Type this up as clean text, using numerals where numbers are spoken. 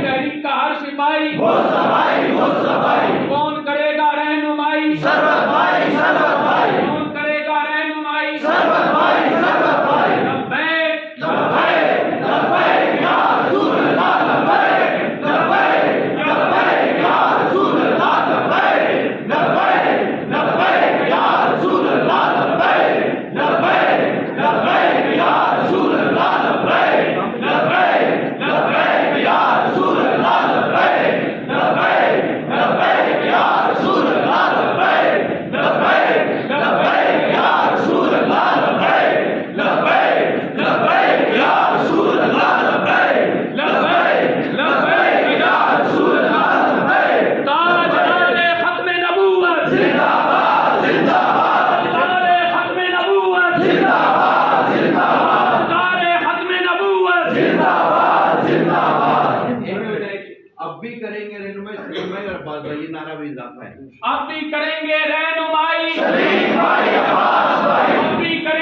غریب کا ہر سپاہی کون کرے گا رہنمائی کون کرے گا رہنمائی اب بھی کریں گے رہنمائی اور بات یہ نعرہ بھی اضافہ ہے. اب بھی کریں گے رہنمائی اب بھی کریں